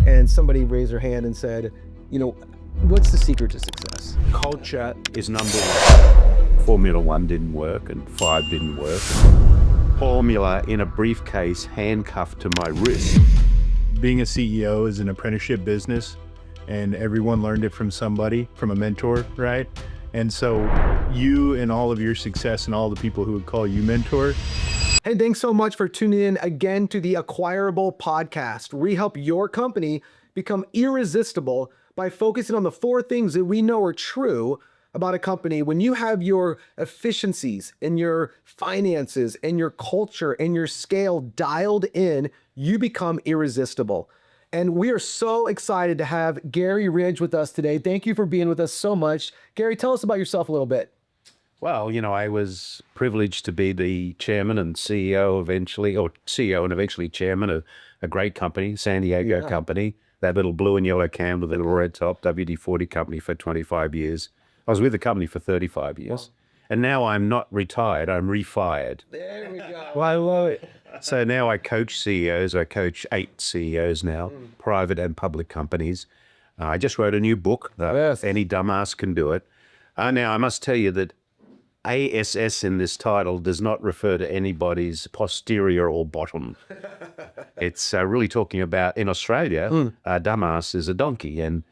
and somebody raised their hand and said, you know, what's the secret to success? Culture is number one. Formula One didn't work and 5 didn't work. Formula in a briefcase handcuffed to my wrist. Being a CEO is an apprenticeship business, and everyone learned it from somebody, from a mentor, right? And so you and all of your success and all the people who would call you mentor. Hey, thanks so much for tuning in again to the Acquirable podcast, where we help your company become irresistible by focusing on the 4 things that we know are true about a company. When you have your efficiencies and your finances and your culture and your scale dialed in, you become irresistible. And we are so excited to have Garry Ridge with us today. Thank you for being with us so much. Garry, tell us about yourself a little bit. Well, you know, I was privileged to be the chairman and CEO eventually, or CEO and eventually chairman of a great company, San Diego company, that little blue and yellow can with a little red top, WD-40 company for 25 years. I was with the company for 35 years. And now I'm not retired, I'm refired. There we go. Well, I love it. So now I coach CEOs. I coach 8 CEOs now, private and public companies. I just wrote a new book, Any Dumbass Can Do It. Now, I must tell you that ASS in this title does not refer to anybody's posterior or bottom. It's really talking about, in Australia, a dumbass is a donkey. And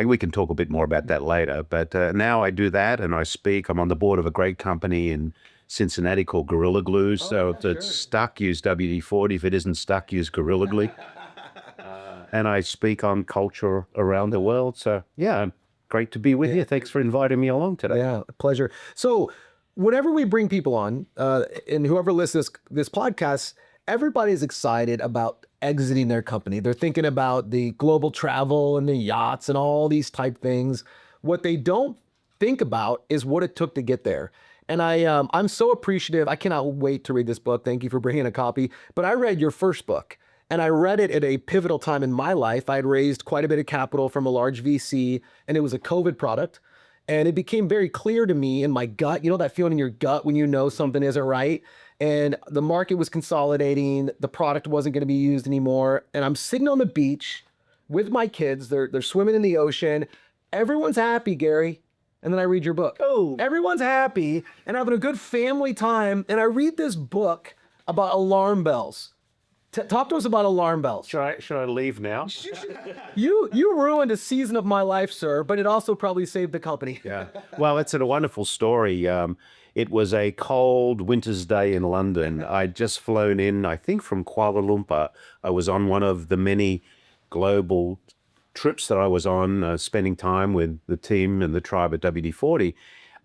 we can talk a bit more about that later. But now I do that and I speak. I'm on the board of a great company in Cincinnati called Gorilla Glue. So if it's stuck, use WD-40. If it isn't stuck, use Gorilla Glue. And I speak on culture around the world. So yeah, great to be with you. Thanks for inviting me along today. Yeah, a pleasure. So whenever we bring people on, and whoever listens to this podcast, everybody's excited about exiting their company. They're thinking about the global travel and the yachts and all these type things. What they don't think about is what it took to get there. And I'm so appreciative. I cannot wait to read this book. Thank you for bringing a copy. But I read your first book, and I read it at a pivotal time in my life. I had raised quite a bit of capital from a large VC, and it was a COVID product. And it became very clear to me in my gut, you know, that feeling in your gut when you know something isn't right. And the market was consolidating. The product wasn't going to be used anymore. And I'm sitting on the beach with my kids. They're swimming in the ocean. Everyone's happy, Garry. And then I read your book. Oh, everyone's happy and having a good family time. And I read this book about alarm bells. Talk to us about alarm bells. Should I leave now? You ruined a season of my life, sir, but it also probably saved the company. Yeah. Well, it's a wonderful story. It was a cold winter's day in London. I'd just flown in, I think, from Kuala Lumpur. I was on one of the many global trips that I was on, spending time with the team and the tribe at WD-40.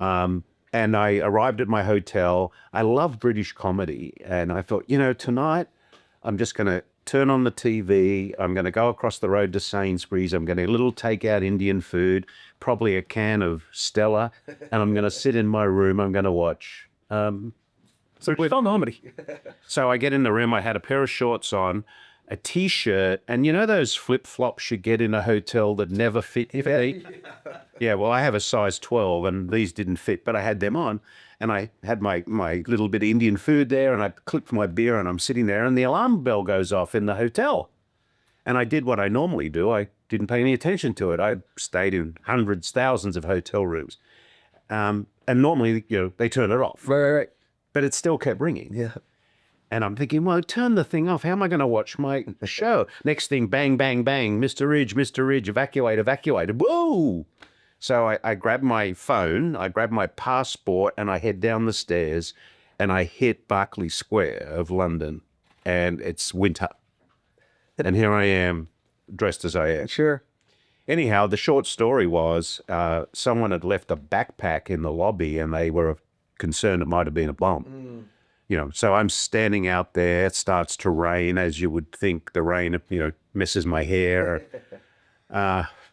And I arrived at my hotel. I love British comedy. And I thought, you know, tonight I'm just going to turn on the TV. I'm going to go across the road to Sainsbury's. I'm going to get a little takeout Indian food, probably a can of Stella, and I'm going to sit in my room. I'm going to watch. So comedy. So I get in the room. I had a pair of shorts on, a T-shirt, and you know those flip-flops you get in a hotel that never fit your feet? Yeah, well, I have a size 12, and these didn't fit, but I had them on. And I had my little bit of Indian food there, and I clipped my beer, and I'm sitting there, and the alarm bell goes off in the hotel. And I did what I normally do. I didn't pay any attention to it. I stayed in hundreds, thousands of hotel rooms. And normally, you know, they turn it off. Right. But it still kept ringing. Yeah. And I'm thinking, well, turn the thing off. How am I going to watch the show? Next thing, bang, bang, bang. Mr. Ridge, evacuate. Whoa! So I grabbed my phone, I grabbed my passport, and I head down the stairs, and I hit Berkeley Square of London, and it's winter. And here I am, dressed as I am. Sure. Anyhow, the short story was someone had left a backpack in the lobby, and they were concerned it might have been a bomb. You know, so I'm standing out there. It starts to rain, as you would think. The rain, you know, messes my hair.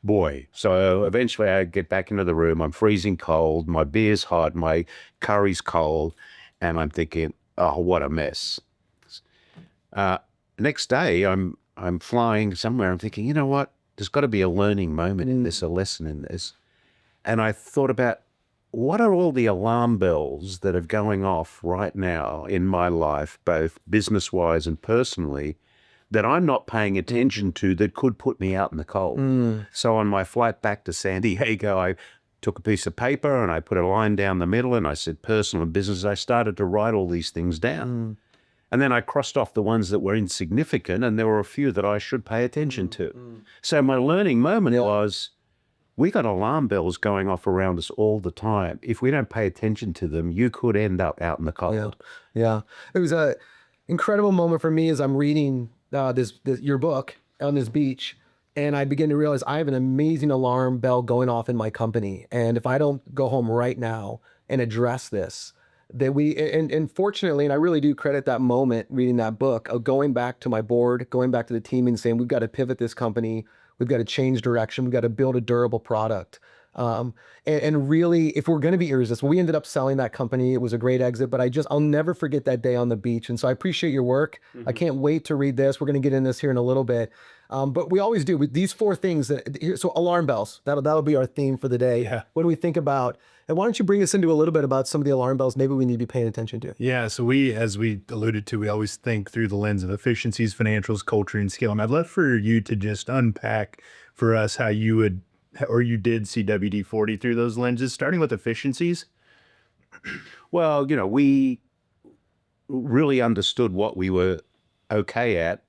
Boy. So eventually I get back into the room. I'm freezing cold. My beer's hot. My curry's cold. And I'm thinking, oh, what a mess. Next day, I'm flying somewhere. I'm thinking, you know what? There's got to be a learning moment in this, a lesson in this. And I thought about, what are all the alarm bells that are going off right now in my life, both business-wise and personally, that I'm not paying attention to that could put me out in the cold. So on my flight back to San Diego, I took a piece of paper and I put a line down the middle and I said personal and business. I started to write all these things down. And then I crossed off the ones that were insignificant, and there were a few that I should pay attention to. So my learning moment was, we got alarm bells going off around us all the time. If we don't pay attention to them, you could end up out in the cold. Yeah. It was a incredible moment for me as I'm reading your book on this beach, and I begin to realize I have an amazing alarm bell going off in my company. And if I don't go home right now and address this, that and fortunately, and I really do credit that moment reading that book, of going back to my board, going back to the team and saying, we've got to pivot this company. We've got to change direction. We've got to build a durable product. And really, if we're going to be irresistible, we ended up selling that company. It was a great exit, but I'll never forget that day on the beach. And so I appreciate your work. I can't wait to read this. We're going to get in this here in a little bit. But we always do with these 4 things so alarm bells, that'll be our theme for the day. Yeah. What do we think about? And why don't you bring us into a little bit about some of the alarm bells maybe we need to be paying attention to? Yeah, so as we alluded to, we always think through the lens of efficiencies, financials, culture, and skill. And I'd love for you to just unpack for us how you would, or you did see WD-40 through those lenses, starting with efficiencies. Well, we really understood what we were okay at,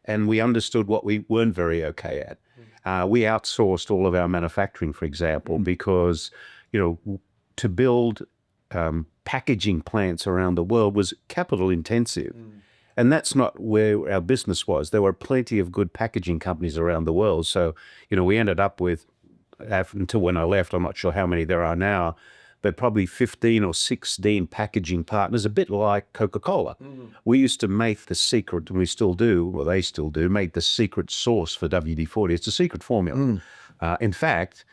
and we understood what we weren't very okay at. We outsourced all of our manufacturing, for example, because, to build packaging plants around the world was capital intensive. And that's not where our business was. There were plenty of good packaging companies around the world. So, we ended up with, until when I left, I'm not sure how many there are now, but probably 15 or 16 packaging partners, a bit like Coca-Cola. We used to make the secret, and we still do, well, they still do, make the secret sauce for WD-40. It's a secret formula. In fact,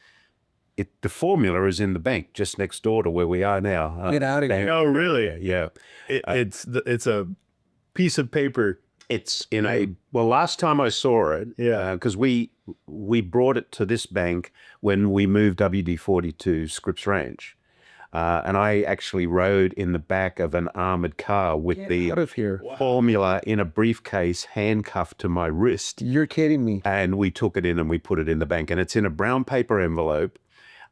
the formula is in the bank just next door to where we are now. Get out of here. Oh, really? Yeah. It's a piece of paper. It's in well, last time I saw it, Yeah. because we brought it to this bank when we moved WD-40 to Scripps Ranch. And I actually rode in the back of an armored car with the Out of here. formula in a briefcase handcuffed to my wrist. You're kidding me. And we took it in and we put it in the bank. And it's in a brown paper envelope,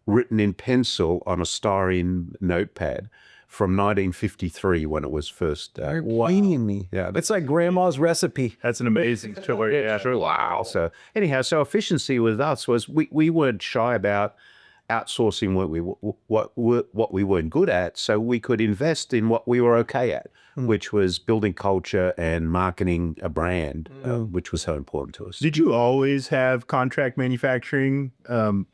written in pencil on a styrene notepad from 1953 when it was first. You're kidding me. Yeah. It's like grandma's recipe. That's an amazing story. Yeah. True. Wow. So anyhow, so efficiency with us was we weren't shy about outsourcing what we weren't good at, so we could invest in what we were okay at, which was building culture and marketing a brand, which was so important to us. Did you always have contract manufacturing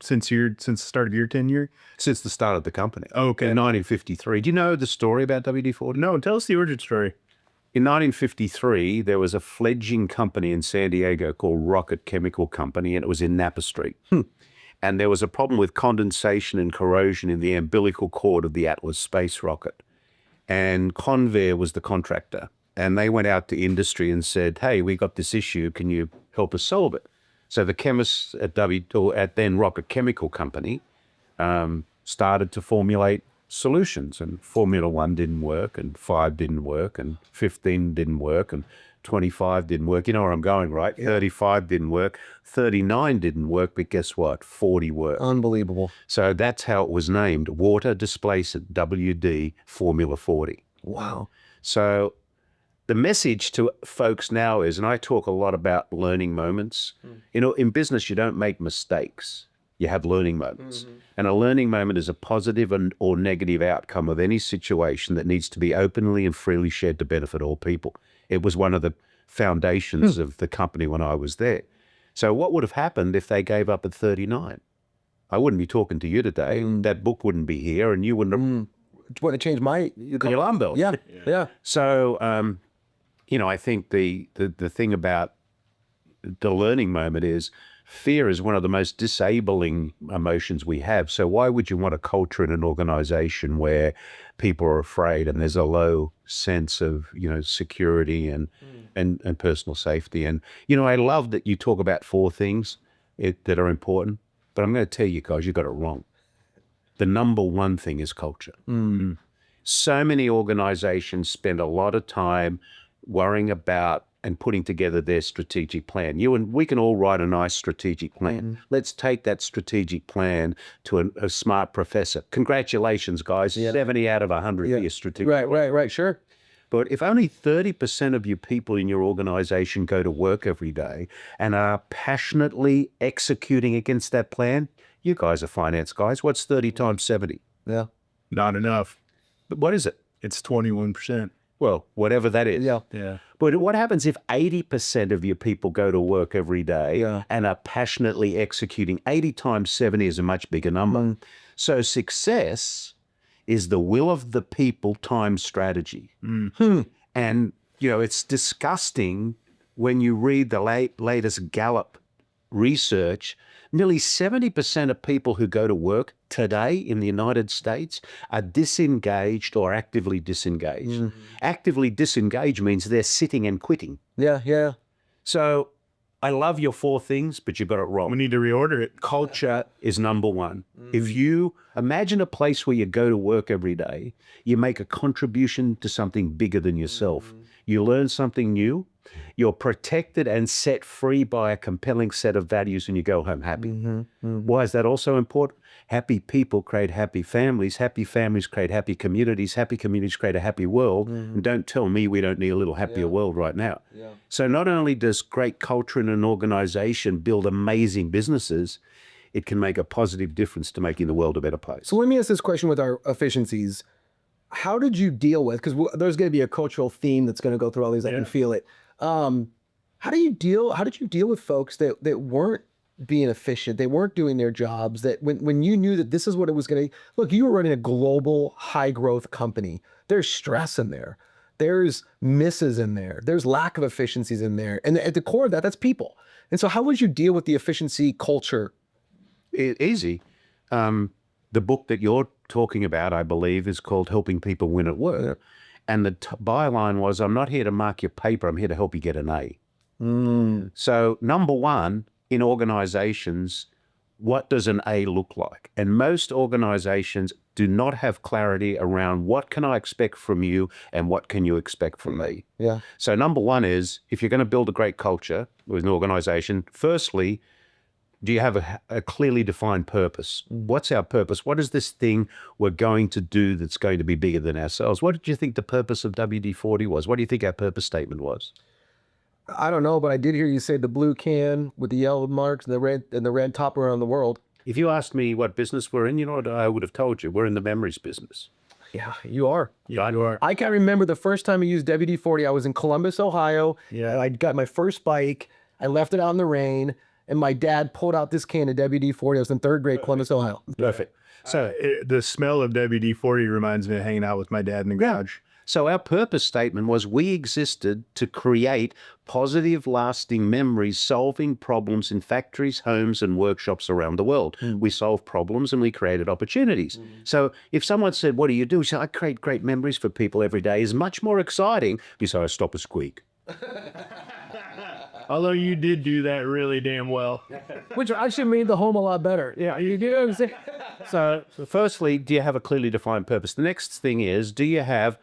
since the start of your tenure? Since the start of the company. Okay. In 1953. Do you know the story about WD-40? No, tell us the origin story. In 1953, there was a fledgling company in San Diego called Rocket Chemical Company, and it was in Napa Street. And there was a problem with condensation and corrosion in the umbilical cord of the Atlas space rocket. And Convair was the contractor. And they went out to industry and said, hey, we got this issue. Can you help us solve it? So the chemists at then Rocket Chemical Company started to formulate solutions. And Formula 1 didn't work, and 5 didn't work, and 15 didn't work, and 25 didn't work. You know where I'm going, right? Yeah. 35 didn't work. 39 didn't work, but guess what? 40 worked. Unbelievable. So that's how it was named, Water Displacement WD Formula 40. Wow. So the message to folks now is, and I talk a lot about learning moments. In business, you don't make mistakes. You have learning moments. And a learning moment is a positive or negative outcome of any situation that needs to be openly and freely shared to benefit all people. It was one of the foundations of the company when I was there. So what would have happened if they gave up at 39? I wouldn't be talking to you today. That book wouldn't be here, and you wouldn't have... What it changed my alarm bell. Yeah. So, I think the thing about the learning moment is fear is one of the most disabling emotions we have. So why would you want a culture in an organization where people are afraid and there's a low sense of, security and personal safety? And, I love that you talk about 4 things that are important, but I'm going to tell you guys, you got it wrong. The number one thing is culture. So many organizations spend a lot of time worrying about and putting together their strategic plan. You and we can all write a nice strategic plan. Let's take that strategic plan to a smart professor. Congratulations, guys. 70 out of 100 for your strategic plan. Right, sure. But if only 30% of you people in your organization go to work every day and are passionately executing against that plan, you guys are finance guys. What's 30 times 70? Yeah. Not enough. But what is it? It's 21%. Well, whatever that is. Yeah. But what happens if 80% of your people go to work every day and are passionately executing? 80 times 70 is a much bigger number. So success is the will of the people times strategy. And, you know, it's disgusting when you read the latest Gallup research. Nearly 70% of people who go to work today in the United States are disengaged or actively disengaged. Actively disengaged means they're sitting and quitting. Yeah. So I love your 4 things, but you got it wrong. We need to reorder it. Culture is number 1. If you imagine a place where you go to work every day, you make a contribution to something bigger than yourself. You learn something new. You're protected and set free by a compelling set of values, and you go home happy. Why is that also important? Happy people create happy families create happy communities create a happy world. And don't tell me we don't need a little happier world right now. So not only does great culture in an organization build amazing businesses, it can make a positive difference to making the world a better place. So let me ask this question with our efficiencies. How did you deal with, because there's going to be a cultural theme that's going to go through all these, I can feel it. How did you deal with folks that weren't being efficient? They weren't doing their jobs, that when you knew that this is what it was going to, look, you were running a global high growth company. There's stress in there. There's misses in there. There's lack of efficiencies in there. And at the core of that, that's people. And so how would you deal with the efficiency culture? Easy. The book that you're talking about, I believe, is called Helping People Win at Work. And the byline was, I'm not here to mark your paper, I'm here to help you get an A. So number 1, in organizations, what does an A look like? And most organizations do not have clarity around what can I expect from you and what can you expect from me. Yeah. So number 1 is, if you're going to build a great culture with an organization, firstly, do you have a clearly defined purpose? What's our purpose? What is this thing we're going to do that's going to be bigger than ourselves? What did you think the purpose of WD-40 was? What do you think our purpose statement was? I don't know, but I did hear you say the blue can with the yellow marks and the red top around the world. If you asked me what business we're in, you know what I would have told you? We're in the memories business. Yeah, you are. Yeah, you are. I can't remember the first time I used WD-40. I was in Columbus, Ohio. Yeah. I got my first bike. I left it out in the rain. And my dad pulled out this can of WD-40. I was in 3rd grade, Columbus, Ohio. Perfect. So the smell of WD-40 reminds me of hanging out with my dad in the garage. So our purpose statement was, we existed to create positive, lasting memories, solving problems in factories, homes, and workshops around the world. We solved problems and we created opportunities. So if someone said, what do you do? We said, I create great memories for people every day, is much more exciting. You say, I stop a squeak. Although you did do that really damn well. Which actually made the home a lot better. Yeah, you do what I'm saying? So firstly, do you have a clearly defined purpose? The next thing is, do you have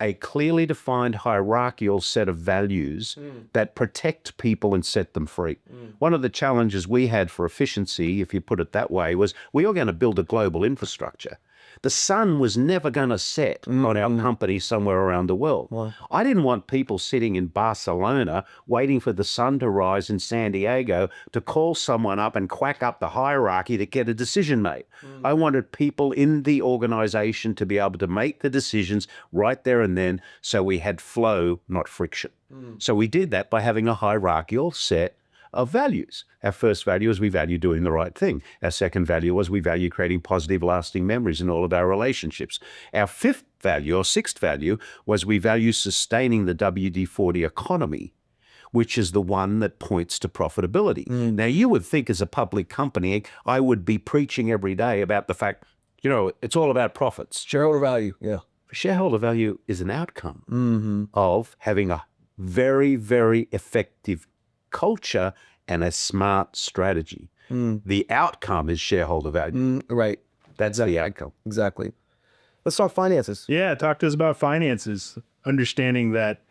a clearly defined hierarchical set of values that protect people and set them free? One of the challenges we had for efficiency, if you put it that way, was we were going to build a global infrastructure. The sun was never going to set on our company somewhere around the world. Wow. I didn't want people sitting in Barcelona waiting for the sun to rise in San Diego to call someone up and quack up the hierarchy to get a decision made. I wanted people in the organization to be able to make the decisions right there and then, so we had flow, not friction. So we did that by having a hierarchical set of values. Our first value is we value doing the right thing. Our second value was we value creating positive, lasting memories in all of our relationships. Our 5th value or 6th value was we value sustaining the WD-40 economy, which is the one that points to profitability. Now, you would think as a public company, I would be preaching every day about the fact, you know, it's all about profits. Shareholder value, yeah. Shareholder value is an outcome of having a very, very effective culture and a smart strategy. The outcome is shareholder value. Right. That's the outcome. Exactly. Let's talk finances. Yeah, talk to us about finances. Understanding that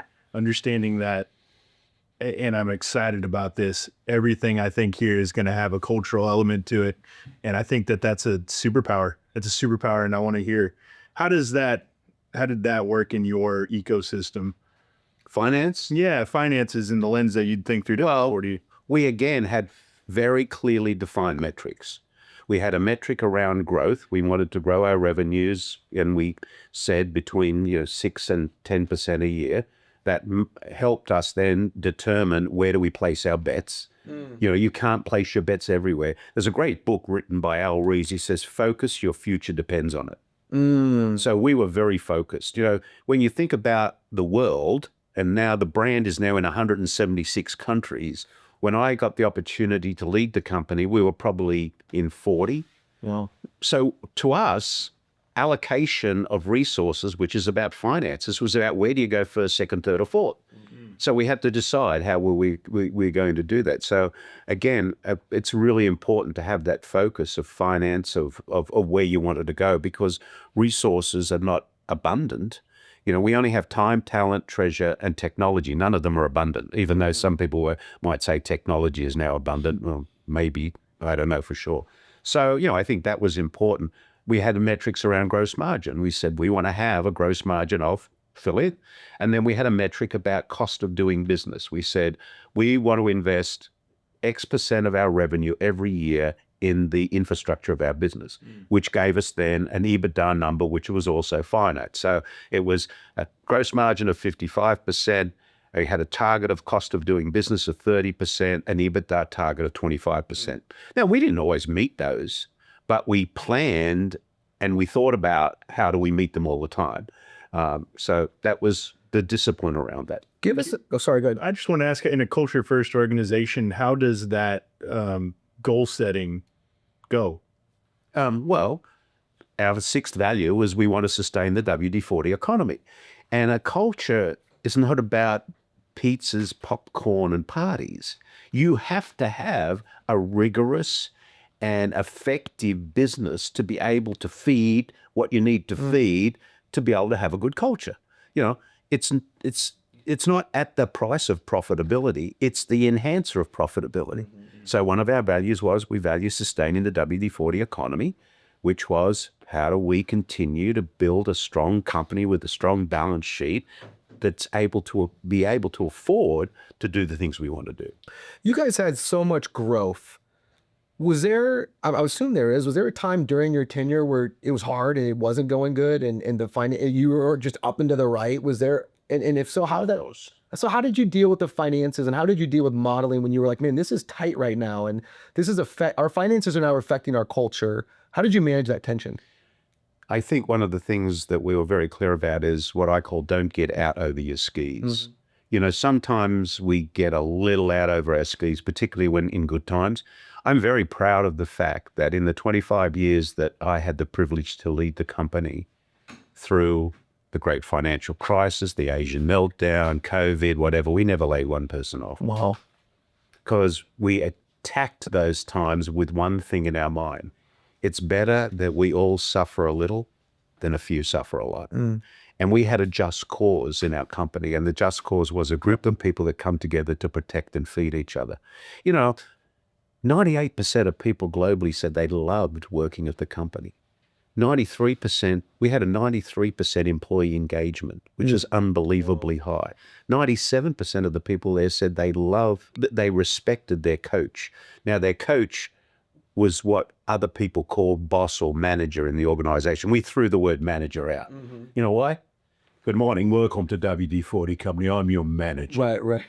and I'm excited about this. Everything I think here is going to have a cultural element to it. And I think that that's a superpower. It's a superpower. And I want to hear, how did that work in your ecosystem? Finance? Yeah, finances in the lens that you'd think through. Well, we again had very clearly defined metrics. We had a metric around growth. We wanted to grow our revenues, and we said between 6 and 10% a year. That helped us then determine where do we place our bets. You can't place your bets everywhere. There's a great book written by Al Rees. He says, "Focus, your future depends on it." So we were very focused. When you think about the world, and now the brand is now in 176 countries. When I got the opportunity to lead the company, we were probably in 40. Wow. So to us, allocation of resources, which is about finances, was about where do you go first, second, third, or fourth. So we had to decide how we're going to do that. So again, it's really important to have that focus of finance, of where you wanted to go, because resources are not abundant. We only have time, talent, treasure, and technology. None of them are abundant, even though some people might say technology is now abundant. Well, maybe, I don't know for sure. So, I think that was important. We had metrics around gross margin. We said we want to have a gross margin of affiliate. And then we had a metric about cost of doing business. We said we want to invest X% of our revenue every year in the infrastructure of our business, which gave us then an EBITDA number, which was also finite. So it was a gross margin of 55%. We had a target of cost of doing business of 30%, an EBITDA target of 25%. Now, we didn't always meet those, but we planned and we thought about how do we meet them all the time. So that was the discipline around that. Give us, sorry, go ahead. I just want to ask, in a culture first organization, how does that goal setting go? Well, our sixth value was we want to sustain the WD-40 economy. And a culture is not about pizzas, popcorn, and parties. You have to have a rigorous and effective business to be able to feed what you need to feed to be able to have a good culture. It's not at the price of profitability, it's the enhancer of profitability. So one of our values was we value sustaining the WD-40 economy, which was how do we continue to build a strong company with a strong balance sheet that's able to be able to afford to do the things we want to do. You guys had so much growth. Was there, I assume there is, was there a time during your tenure where it was hard and it wasn't going good and you were just up and to the right? Was there, and if so, how did you deal with the finances and how did you deal with modeling when you were like, man, this is tight right now and this is our finances are now affecting our culture. How did you manage that tension? I think one of the things that we were very clear about is what I call don't get out over your skis. Sometimes we get a little out over our skis, particularly when in good times. I'm very proud of the fact that in the 25 years that I had the privilege to lead the company through the great financial crisis, the Asian meltdown, COVID, whatever, we never laid one person off. Wow. Because we attacked those times with one thing in our mind. It's better that we all suffer a little than a few suffer a lot. And we had a just cause in our company. And the just cause was a group of people that come together to protect and feed each other. 98% of people globally said they loved working at the company. 93%, we had a 93% employee engagement, which is unbelievably high. 97% of the people there said they respected their coach. Now, their coach was what other people call boss or manager in the organization. We threw the word manager out. You know why? Good morning, welcome to WD-40 Company. I'm your manager. Right.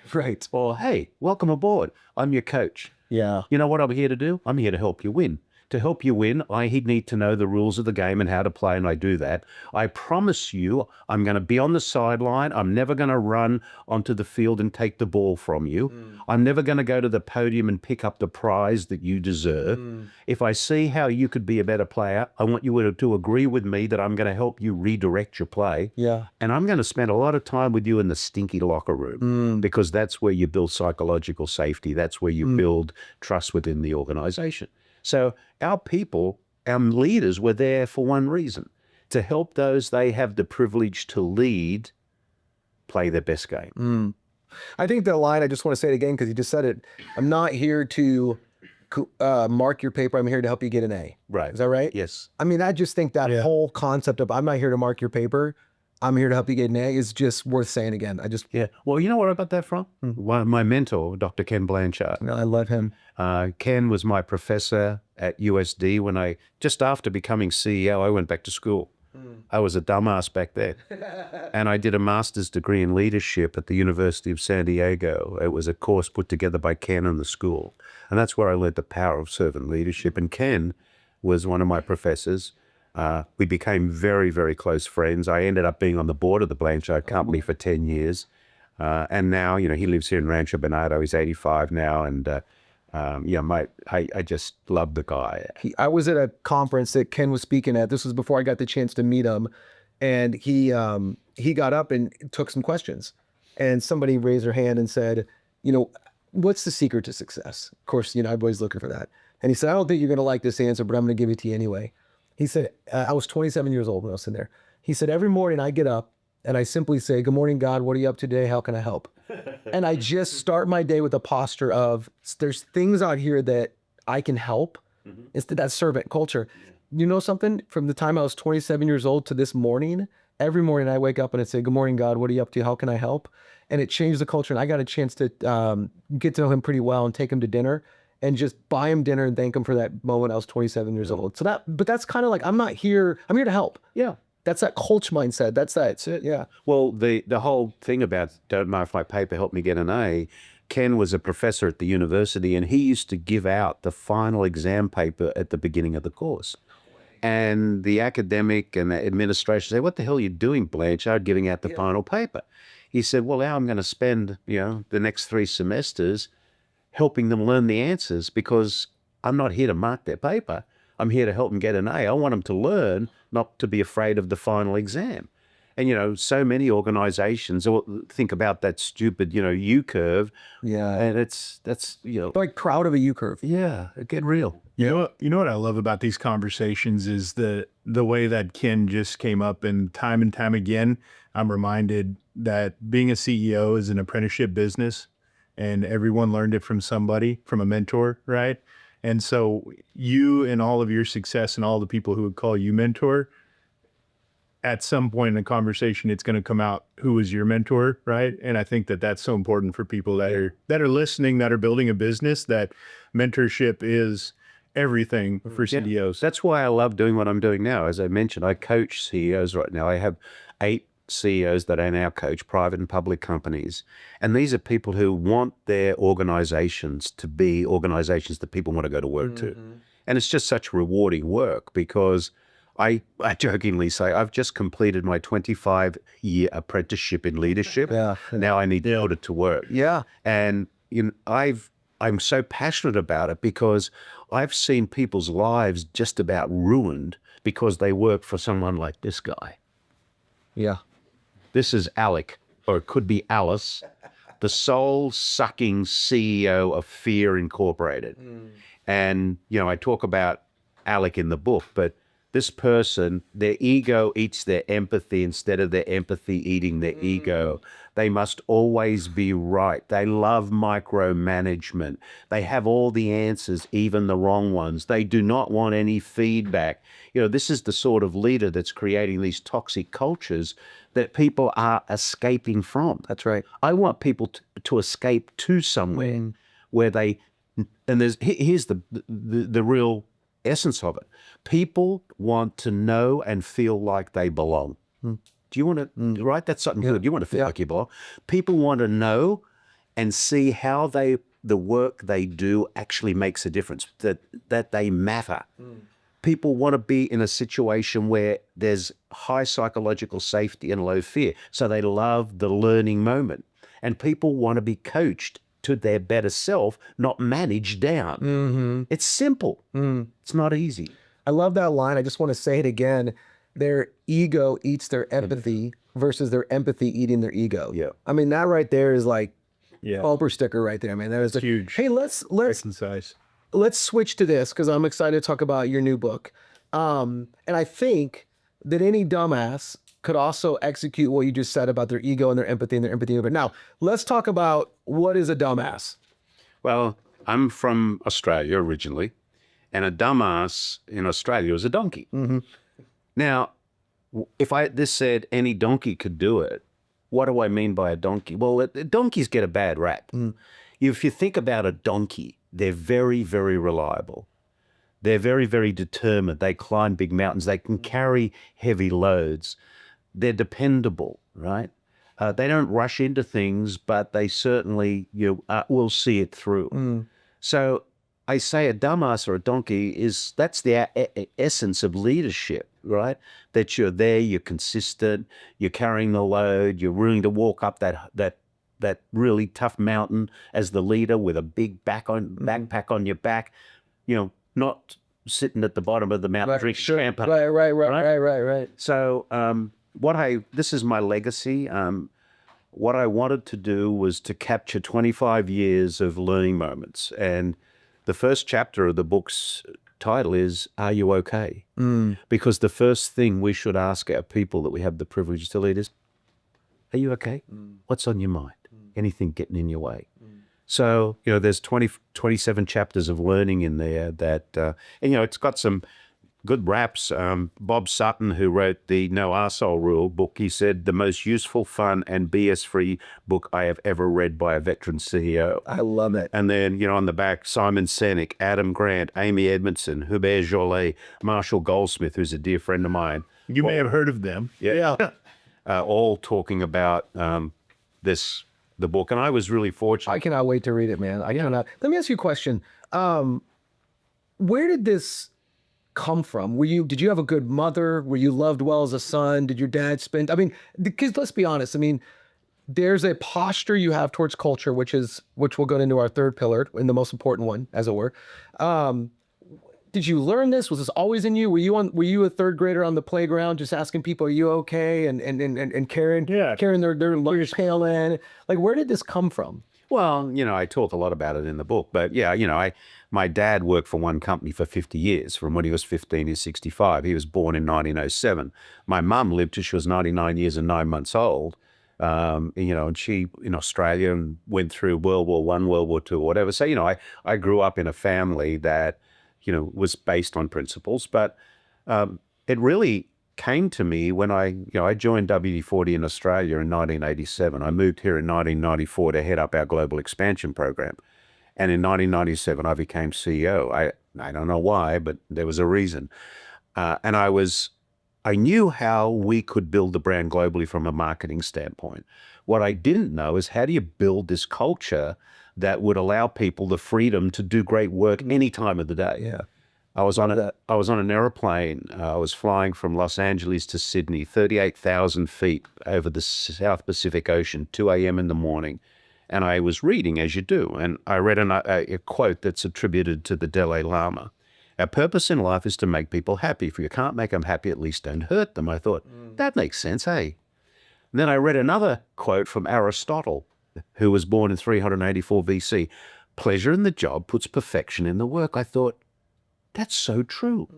Or, hey, welcome aboard. I'm your coach. Yeah. You know what I'm here to do? I'm here to help you win. To help you win, I need to know the rules of the game and how to play, and I do that. I promise you, I'm going to be on the sideline. I'm never going to run onto the field and take the ball from you. I'm never going to go to the podium and pick up the prize that you deserve. If I see how you could be a better player, I want you to agree with me that I'm going to help you redirect your play. Yeah. And I'm going to spend a lot of time with you in the stinky locker room because that's where you build psychological safety. That's where you build trust within the organization. So our people, our leaders were there for one reason, to help those they have the privilege to lead play their best game. I think the line, I just want to say it again because you just said it. I'm not here to mark your paper. I'm here to help you get an A. Right. Is that right? Yes. I mean, I just think that whole concept of I'm not here to mark your paper. I'm here to help you get an A is just worth saying again. Yeah. Well, you know where I got that from? My mentor, Dr. Ken Blanchard. I love him. Ken was my professor at USD when just after becoming CEO, I went back to school. I was a dumbass back then. And I did a master's degree in leadership at the University of San Diego. It was a course put together by Ken and the school. And that's where I learned the power of servant leadership. And Ken was one of my professors. We became very, very close friends. I ended up being on the board of the Blanchard Company for 10 years. And now, he lives here in Rancho Bernardo. He's 85 now. And I just love the guy. I was at a conference that Ken was speaking at. This was before I got the chance to meet him. And he got up and took some questions. And somebody raised their hand and said, what's the secret to success? Of course, I'm always looking for that. And he said, I don't think you're going to like this answer, but I'm going to give it to you anyway. He said, I was 27 years old when I was in there. He said, every morning I get up and I simply say, good morning, God. What are you up to today? How can I help? And I just start my day with a posture of there's things out here that I can help. It's that servant culture. You know something? From the time I was 27 years old to this morning, every morning I wake up and I say, good morning, God. What are you up to? How can I help? And it changed the culture. And I got a chance to get to know him pretty well and take him to dinner and just buy him dinner and thank him for that moment I was 27 years old. But that's kind of like, I'm here to help. Yeah. That's that coach mindset. That's it. Yeah. Well, the whole thing about don't mark my paper, help me get an A, Ken was a professor at the university and he used to give out the final exam paper at the beginning of the course. And the academic and the administration say, what the hell are you doing, Blanchard, giving out the final paper? He said, well, now I'm going to spend, the next 3 semesters helping them learn the answers because I'm not here to mark their paper. I'm here to help them get an A. I want them to learn, not to be afraid of the final exam. And, so many organizations think about that stupid, U-curve. Yeah. And that's. Like proud of a U-curve. Yeah, get real. You know what I love about these conversations is the way that Ken just came up, and time again, I'm reminded that being a CEO is an apprenticeship business and everyone learned it from somebody, from a mentor, right? And so you and all of your success and all the people who would call you mentor, at some point in the conversation, it's going to come out who was your mentor, right? And I think that that's so important for people that are listening, that are building a business, that mentorship is everything for CEOs. That's why I love doing what I'm doing now. As I mentioned, I coach CEOs right now. I have 8 CEOs that I now coach, private and public companies. And these are people who want their organizations to be organizations that people want to go to work to. And it's just such rewarding work because I jokingly say, I've just completed my 25-year apprenticeship in leadership. Yeah. Now I need to put it to work. Yeah. And I'm so passionate about it because I've seen people's lives just about ruined because they work for someone like this guy. Yeah. This is Alec, or it could be Alice, the soul-sucking CEO of Fear Incorporated. And, I talk about Alec in the book, but this person, their ego eats their empathy instead of their empathy eating their ego. They must always be right. They love micromanagement. They have all the answers, even the wrong ones. They do not want any feedback. This is the sort of leader that's creating these toxic cultures that people are escaping from. That's right. I want people to escape to somewhere where they, and here's the real essence of it. People want to know and feel like they belong. Do you want to, right? That's something good. You want to feel like you belong. People want to know and see how the work they do actually makes a difference, that they matter. People want to be in a situation where there's high psychological safety and low fear. So they love the learning moment. And people want to be coached to their better self, not managed down. It's simple. It's not easy. I love that line. I just want to say it again. Their ego eats their empathy versus their empathy eating their ego. Yeah. I mean, that right there is like bumper sticker right there. I mean, that is huge. Hey, let's Concise. let's switch to this because I'm excited to talk about your new book. And I think that any dumbass could also execute what you just said about their ego and their empathy. But now let's talk about what is a dumbass. Well, I'm from Australia originally, and a dumbass in Australia is a donkey. Now, if this said any donkey could do it, what do I mean by a donkey? Well, donkeys get a bad rap. If you think about a donkey, they're very, very reliable. They're very, very determined. They climb big mountains. They can carry heavy loads. They're dependable, right? They don't rush into things, but they certainly will see it through. So I say a dumbass or a donkey that's the essence of leadership, right? That you're there, you're consistent, you're carrying the load, you're willing to walk up that really tough mountain as the leader with a big backpack on your back, not sitting at the bottom of the mountain drinking champagne. Right. So this is my legacy. What I wanted to do was to capture 25 years of learning moments. And the first chapter of the book's title is, Are You Okay? Because the first thing we should ask our people that we have the privilege to lead is, are you okay? What's on your mind? Anything getting in your way? So, there's 27 chapters of learning in there that, and it's got some good raps. Bob Sutton, who wrote the No Arsehole Rule book, he said, the most useful, fun, and BS-free book I have ever read by a veteran CEO. I love it. And then, on the back, Simon Sinek, Adam Grant, Amy Edmondson, Hubert Joly, Marshall Goldsmith, who's a dear friend of mine. You may have heard of them. Yeah. All talking about the book. And I was really fortunate. I cannot wait to read it, man. Let me ask you a question. Where did this come from? Did you have a good mother? Were you loved well as a son? Did your dad spend, because let's be honest, there's a posture you have towards culture, which we'll go into our third pillar and the most important one, as it were. Did you learn this? Was this always in you? Were you a third grader on the playground just asking people, are you okay? And carrying their lunch pail in? Like, where did this come from? Well, I talk a lot about it in the book, but my dad worked for one company for 50 years, from when he was 15 to 65. He was born in 1907. My mum lived till she was 99 years and 9 months old. And she in Australia and went through World War I, World War II, whatever. So, I grew up in a family that, was based on principles, but it really came to me when I joined WD-40 in Australia in 1987. I moved here in 1994 to head up our global expansion program. And in 1997, I became CEO. I don't know why, but there was a reason. And I knew how we could build the brand globally from a marketing standpoint. What I didn't know is, how do you build this culture that would allow people the freedom to do great work any time of the day? Yeah. I was on an airplane. I was flying from Los Angeles to Sydney, 38,000 feet over the South Pacific Ocean, 2 a.m. in the morning. And I was reading, as you do, and I read a quote that's attributed to the Dalai Lama. Our purpose in life is to make people happy. If you can't make them happy, at least don't hurt them. I thought, that makes sense, hey? And then I read another quote from Aristotle, who was born in 384 BC. Pleasure in the job puts perfection in the work. I thought, that's so true.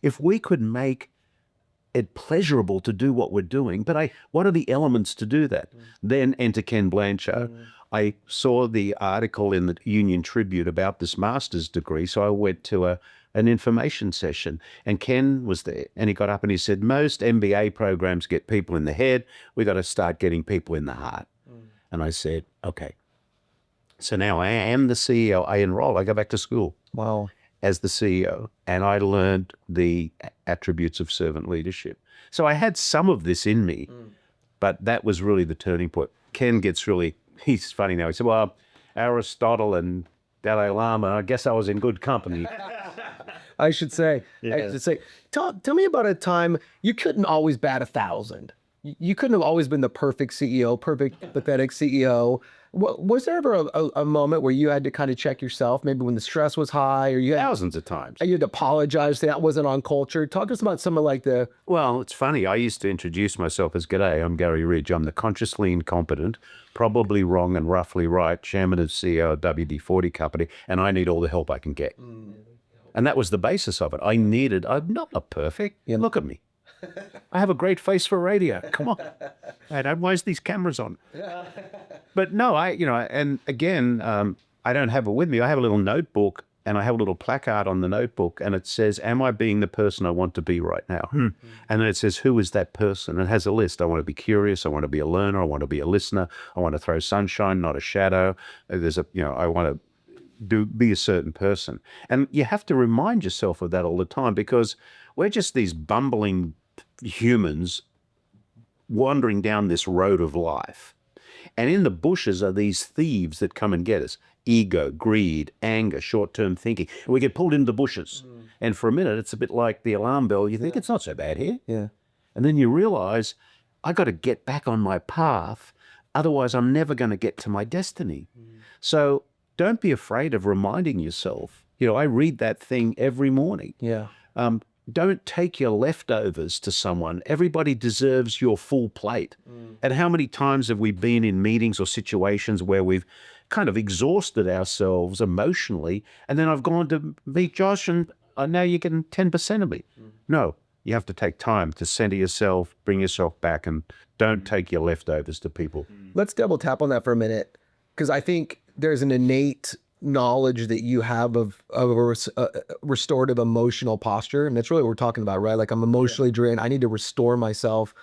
If we could make it pleasurable to do what we're doing, but what are the elements to do that? Then enter Ken Blanchard. I saw the article in the Union Tribune about this master's degree, so I went to an information session, and Ken was there, and he got up and he said, most MBA programs get people in the head. We got to start getting people in the heart. And I said, okay. So now I am the CEO. I go back to school. Wow. As the CEO, and I learned the attributes of servant leadership. So I had some of this in me, but that was really the turning point. Ken he's funny now. He said, well, Aristotle and Dalai Lama, I guess I was in good company. I should say. Tell me about a time you couldn't always bat 1,000. You couldn't have always been the perfect CEO, perfect, pathetic CEO. Was there ever a moment where you had to kind of check yourself, maybe when the stress was high, or you had, Thousands of times. You had to apologize that wasn't on culture? Talk to us about some of Well, it's funny. I used to introduce myself as, g'day, I'm Garry Ridge. I'm the consciously incompetent, probably wrong and roughly right, chairman and CEO of WD-40 company, and I need all the help I can get. And that was the basis of it. I'm not perfect. Look at me. I have a great face for radio. Come on. Why is these cameras on? But no, and again, I don't have it with me. I have a little notebook and I have a little placard on the notebook and it says, am I being the person I want to be right now? And then it says, who is that person? And it has a list. I want to be curious. I want to be a learner. I want to be a listener. I want to throw sunshine, not a shadow. I want to be a certain person. And you have to remind yourself of that all the time because we're just these bumbling humans wandering down this road of life. And in the bushes are these thieves that come and get us. Ego, greed, anger, short-term thinking. And we get pulled into the bushes. And for a minute, it's a bit like the alarm bell. You think it's not so bad here. Yeah. And then you realize, I got to get back on my path. Otherwise, I'm never going to get to my destiny. So don't be afraid of reminding yourself. I read that thing every morning. Yeah. Don't take your leftovers to someone. Everybody deserves your full plate. And how many times have we been in meetings or situations where we've kind of exhausted ourselves emotionally, and then I've gone to meet Josh and now you're getting 10% of me. No, you have to take time to center yourself, bring yourself back, and don't take your leftovers to people. Let's double tap on that for a minute, because I think there's an innate knowledge that you have of a restorative emotional posture. And that's really what we're talking about, right? Like I'm emotionally drained. I need to restore myself.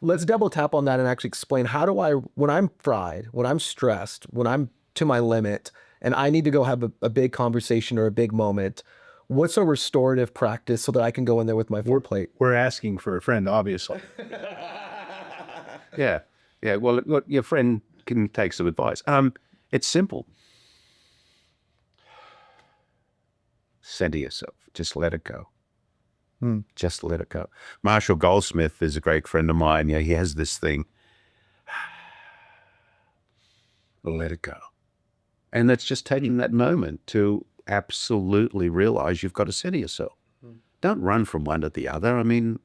Let's double tap on that and actually explain when I'm fried, when I'm stressed, when I'm to my limit, and I need to go have a big conversation or a big moment, what's a restorative practice so that I can go in there with my full plate? We're asking for a friend, obviously. Yeah. Well, look, your friend can take some advice. It's simple. Center yourself. Just let it go. Just let it go. Marshall Goldsmith is a great friend of mine. He has this thing. Let it go. And that's just taking that moment to absolutely realize you've got to center yourself. Don't run from one to the other. I mean,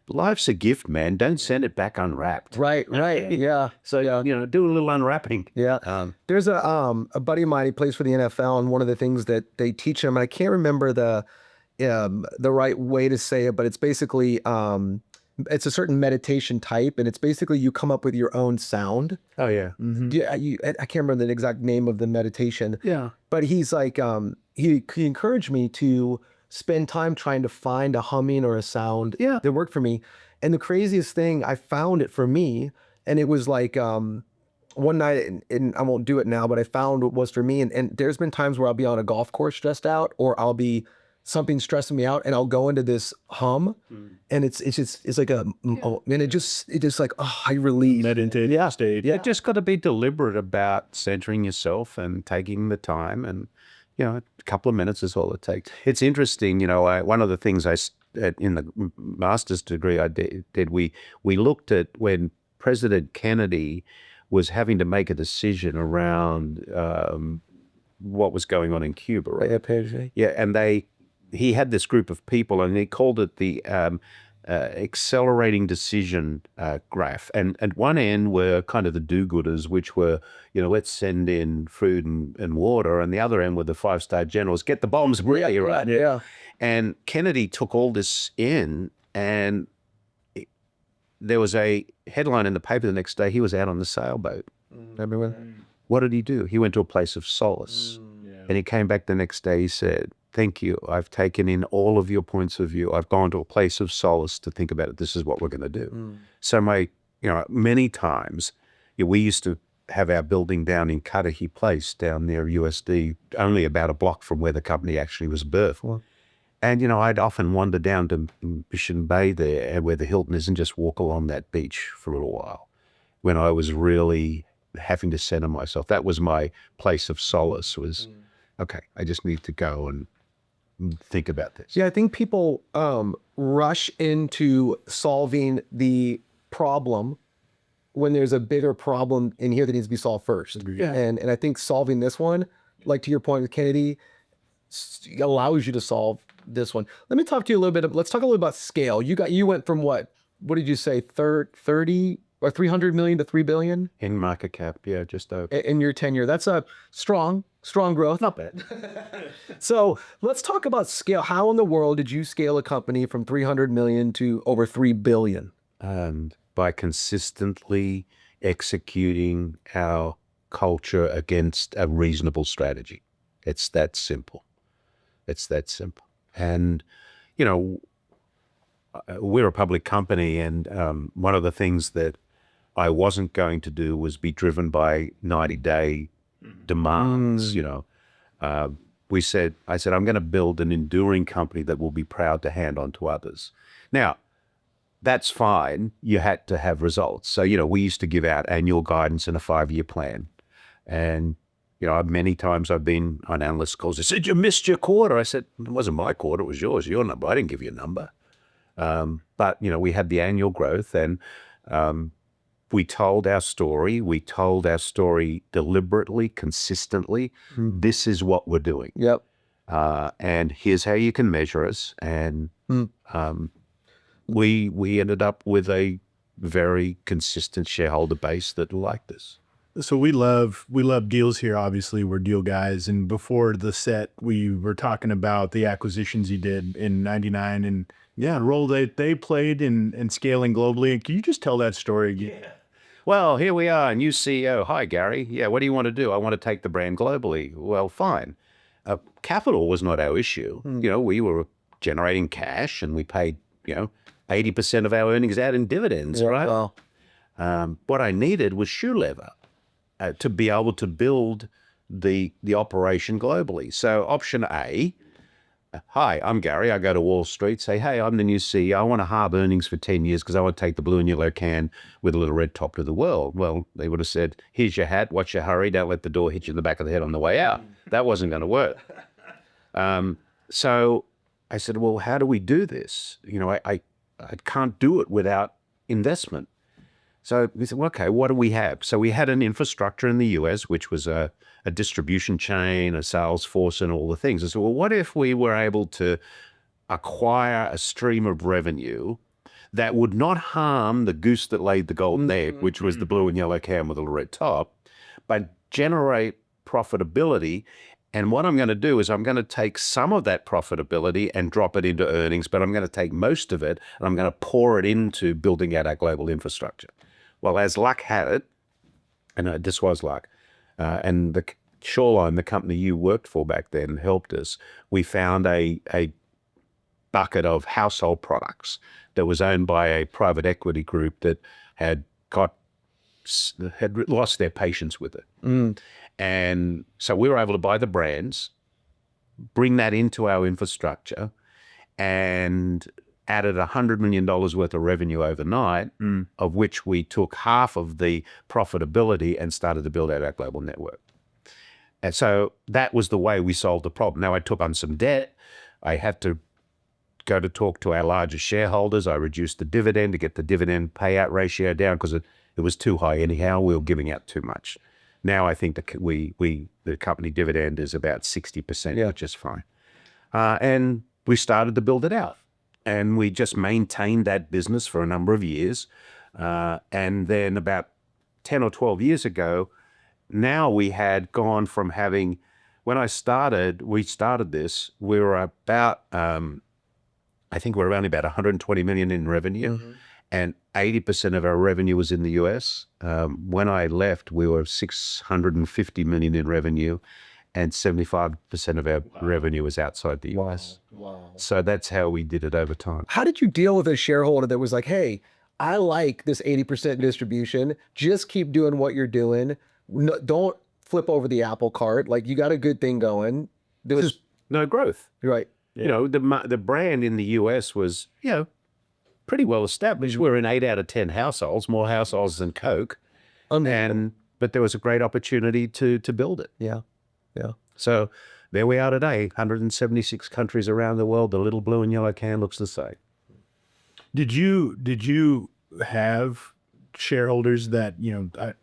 life's a gift, man. Don't send it back unwrapped. Right. Yeah. So, do a little unwrapping. Yeah. There's a buddy of mine, he plays for the NFL, and one of the things that they teach him, and I can't remember the right way to say it, but it's basically, it's a certain meditation type, and it's basically you come up with your own sound. Oh, yeah. Yeah, I can't remember the exact name of the meditation. Yeah. But he's like, he encouraged me to spend time trying to find a humming or a sound that worked for me. And the craziest thing, I found it for me, and it was like one night, and I won't do it now, but I found what was for me. And there's been times where I'll be on a golf course stressed out, or I'll be something stressing me out, and I'll go into this hum, and it's like and it just like, oh, I relieve. Meditative state. You just got to be deliberate about centering yourself and taking the time, and a couple of minutes is all it takes. It's interesting, one of the things in the master's degree I did, we looked at when President Kennedy was having to make a decision around what was going on in Cuba, right? Yeah, and he had this group of people, and he called it the accelerating decision graph. And at one end were kind of the do-gooders, which were, let's send in food and water. And the other end were the five-star generals, get the bombs ready, right? Yeah. And Kennedy took all this in, and there was a headline in the paper the next day, he was out on the sailboat. Everyone. What did he do? He went to a place of solace. And he came back the next day, he said, thank you. I've taken in all of your points of view. I've gone to a place of solace to think about it. This is what we're going to do. So many times, we used to have our building down in Cudahy Place down near USD, only about a block from where the company actually was birthed. Wow. And, I'd often wander down to Mission Bay there where the Hilton is and just walk along that beach for a little while when I was really having to center myself. That was my place of solace was, okay, I just need to go and think about this. Yeah, I think people rush into solving the problem when there's a bigger problem in here that needs to be solved first. Yeah. And I think solving this one, like to your point with Kennedy, allows you to solve this one. Let me talk to you a little bit. Let's talk a little about scale. You went from what did you say? 30 or 300 million to 3 billion In market cap, yeah, just over. in your tenure. That's a strong growth. Not bad. So let's talk about scale. How in the world did you scale a company from 300 million to over 3 billion? And by consistently executing our culture against a reasonable strategy. It's that simple. It's that simple. And, you know, we're a public company, and one of the things that I wasn't going to do was be driven by 90-day demands. You know, I said, I'm going to build an enduring company that will be proud to hand on to others. Now, that's fine. You had to have results. So, you know, we used to give out annual guidance and a 5-year plan. And, you know, many times I've been on analyst calls. They said, you missed your quarter. I said, it wasn't my quarter. It was yours, your number. I didn't give you a number. But, you know, we had the annual growth, and we told our story. We told our story deliberately, consistently. This is what we're doing. Yep. And here's how you can measure us. And we ended up with a very consistent shareholder base that liked us. So we love deals here. Obviously, we're deal guys. And before the set, we were talking about the acquisitions you did in '99, and the role that they played in scaling globally. Can you just tell that story again? Yeah. Well, here we are, new CEO. Hi, Gary. Yeah, what do you want to do? I want to take the brand globally. Well, fine. Capital was not our issue. You know, we were generating cash, and we paid, 80% of our earnings out in dividends, right? Well, What I needed was shoe leather to be able to build the operation globally. So option A, hi, I'm Gary. I go to Wall Street, say, hey, I'm the new CEO. I want to halve earnings for 10 years because I want to take the blue and yellow can with a little red top to the world. Well, they would have said, here's your hat. Watch your hurry. Don't let the door hit you in the back of the head on the way out. That wasn't going to work. So I said, well, how do we do this? I can't do it without investment. So we said, well, okay, what do we have? So we had an infrastructure in the US, which was a distribution chain, a sales force, and all the things. I said, well, what if we were able to acquire a stream of revenue that would not harm the goose that laid the golden egg, which was the blue and yellow can with a red top, but generate profitability. And what I'm going to do is I'm going to take some of that profitability and drop it into earnings, but I'm going to take most of it and I'm going to pour it into building out our global infrastructure. Well, as luck had it, and this was luck, and the Shoreline, the company you worked for back then, helped us. We found a bucket of household products that was owned by a private equity group that had lost their patience with it. And so we were able to buy the brands, bring that into our infrastructure, and added $100 million worth of revenue overnight, of which we took half of the profitability and started to build out our global network. And so that was the way we solved the problem. Now, I took on some debt. I had to go to talk to our largest shareholders. I reduced the dividend to get the dividend payout ratio down because it was too high anyhow. We were giving out too much. Now I think the company dividend is about 60%, which is fine. And we started to build it out. And we just maintained that business for a number of years. And then about 10 or 12 years ago, now we had gone from having, when we started this, we were about, I think we were only about 120 million in revenue. And 80% of our revenue was in the US. When I left, we were 650 million in revenue, and 75% of our revenue was outside the US. Wow. So that's how we did it over time. How did you deal with a shareholder that was like, hey, I like this 80% distribution. Just keep doing what you're doing. No, don't flip over the apple cart. Like, you got a good thing going. There was no growth. Right. Yeah. The brand in the US was, pretty well established. We're in 8 out of 10 households, more households than Coke. But there was a great opportunity to build it. Yeah. So there we are today, 176 countries around the world. The little blue and yellow can looks the same. Did you have shareholders that,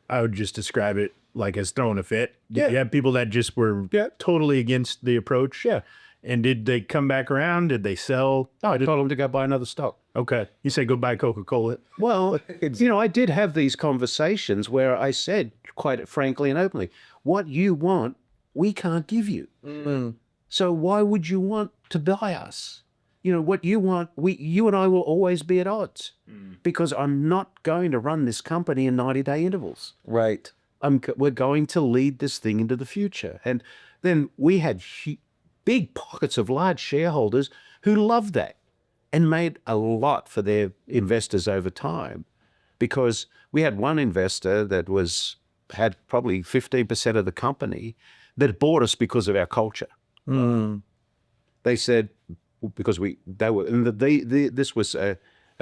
I would just describe it like as throwing a fit? Did you have people that just were totally against the approach? Yeah. And did they come back around? Did they sell? No, I told them to go buy another stock. Okay. You say go buy Coca-Cola. Well, I did have these conversations where I said, quite frankly and openly, what you want, we can't give you. So why would you want to buy us? What you want, you and I will always be at odds because I'm not going to run this company in 90-day intervals. Right. We're going to lead this thing into the future. And then we had big pockets of large shareholders who loved that and made a lot for their investors over time, because we had one investor that had probably 15% of the company that bought us because of our culture. They said, because this was a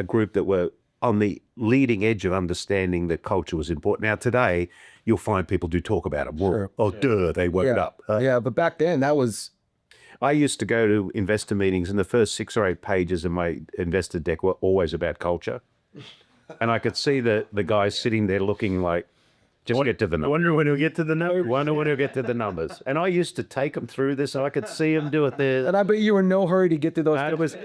group that were on the leading edge of understanding that culture was important. Now today, you'll find people do talk about it. Well, duh, they woke up. Yeah, but back then that was. I used to go to investor meetings, and the first 6 or 8 pages of my investor deck were always about culture. And I could see the guys sitting there looking like, just get to the numbers. I wonder when we'll get to the numbers. Wonder when we'll get to the numbers. And I used to take them through this, so I could see them do it there. And I bet you were in no hurry to get to those numbers.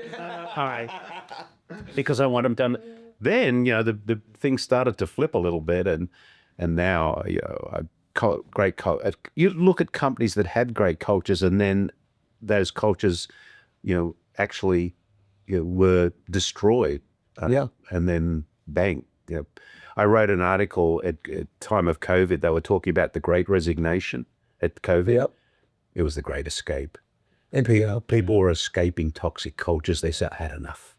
Because I want them done. Then, the thing started to flip a little bit, and now, you look at companies that had great cultures, and then those cultures, actually, were destroyed. And then bang. I wrote an article at time of COVID. They were talking about the Great Resignation at COVID. Yep. It was the Great Escape. And People were escaping toxic cultures. They said, I had enough.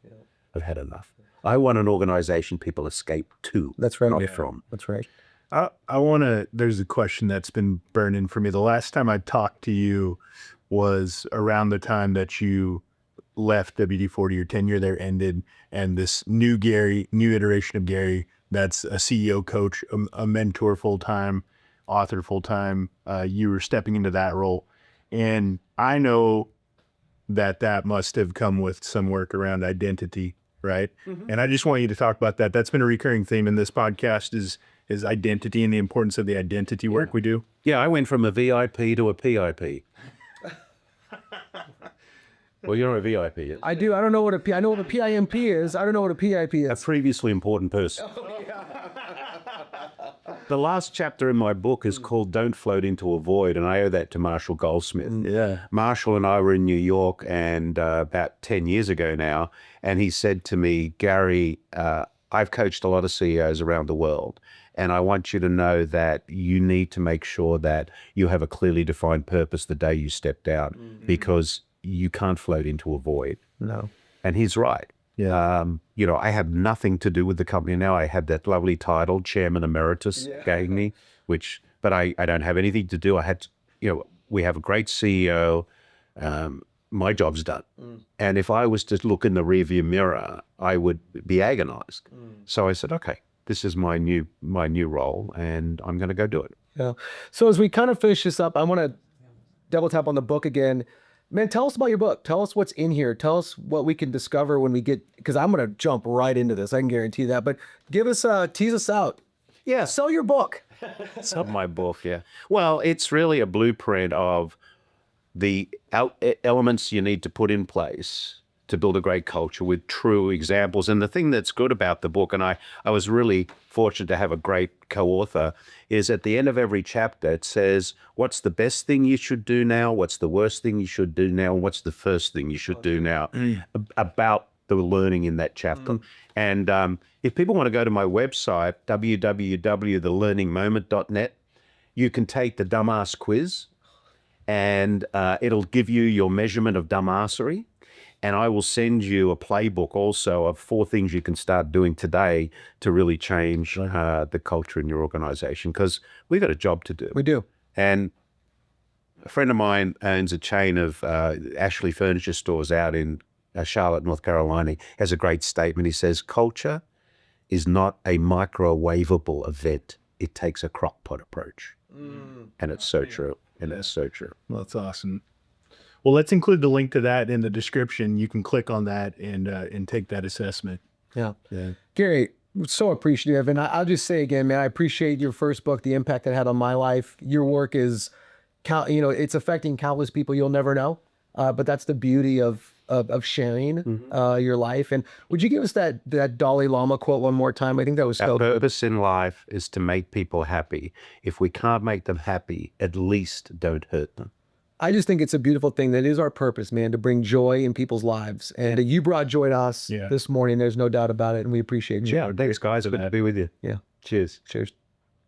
I've had enough. I want an organization people escape to. That's right. Not from. That's right. I want to, there's a question that's been burning for me. The last time I talked to you was around the time that you left WD-40, your tenure there ended, and this new iteration of Garry, that's a CEO coach, a mentor full-time, author full-time, you were stepping into that role. And I know that must have come with some work around identity, right? And I just want you to talk about that. That's been a recurring theme in this podcast is identity and the importance of the identity work we do. Yeah, I went from a VIP to a PIP. Well, you're a VIP. Yes? I do. I don't know what I know what a PIMP is. I don't know what a PIP is. A previously important person. The last chapter in my book is called Don't Float into a Void, and I owe that to Marshall Goldsmith. Yeah. Marshall and I were in New York and about 10 years ago now, and he said to me, Garry, I've coached a lot of CEOs around the world, and I want you to know that you need to make sure that you have a clearly defined purpose the day you step down, because you can't float into a void. No. And he's right. Yeah. I have nothing to do with the company now. I had that lovely title, Chairman Emeritus, gave me, but I don't have anything to do. We have a great CEO. My job's done. And if I was to look in the rearview mirror, I would be agonized. So I said, okay, this is my new role, and I'm going to go do it. Yeah. So as we kind of finish this up, I want to double tap on the book again. Man, tell us about your book. Tell us what's in here. Tell us what we can discover when we get, because I'm going to jump right into this. I can guarantee that. But tease us out. Yeah, sell your book. Sell my book, yeah. Well, it's really a blueprint of the elements you need to put in place to build a great culture with true examples. And the thing that's good about the book, and I was really fortunate to have a great co-author, is at the end of every chapter, it says, what's the best thing you should do now? What's the worst thing you should do now? And what's the first thing you should do now about the learning in that chapter? And if people want to go to my website, www.thelearningmoment.net, you can take the dumbass quiz, and it'll give you your measurement of dumbassery. And I will send you a playbook also of 4 things you can start doing today to really change the culture in your organization, because we've got a job to do. We do. And a friend of mine owns a chain of Ashley furniture stores out in Charlotte, North Carolina. He has a great statement. He says, culture is not a microwavable event. It takes a crock pot approach. And it's so true. And it's so true. Well, that's awesome. Well, let's include the link to that in the description. You can click on that and take that assessment. Yeah. Garry, so appreciative. And I'll just say again, man, I appreciate your first book, the impact it had on my life. Your work is, it's affecting countless people you'll never know. but that's the beauty of sharing your life. And would you give us that Dalai Lama quote one more time? I think that was Our so good. purpose in life is to make people happy. If we can't make them happy, at least don't hurt them. I just think it's a beautiful thing. That is our purpose, man, to bring joy in people's lives. And you brought joy to us this morning. There's no doubt about it. And we appreciate you. Yeah, thanks, guys. Good to be with you. Yeah. Cheers. Cheers.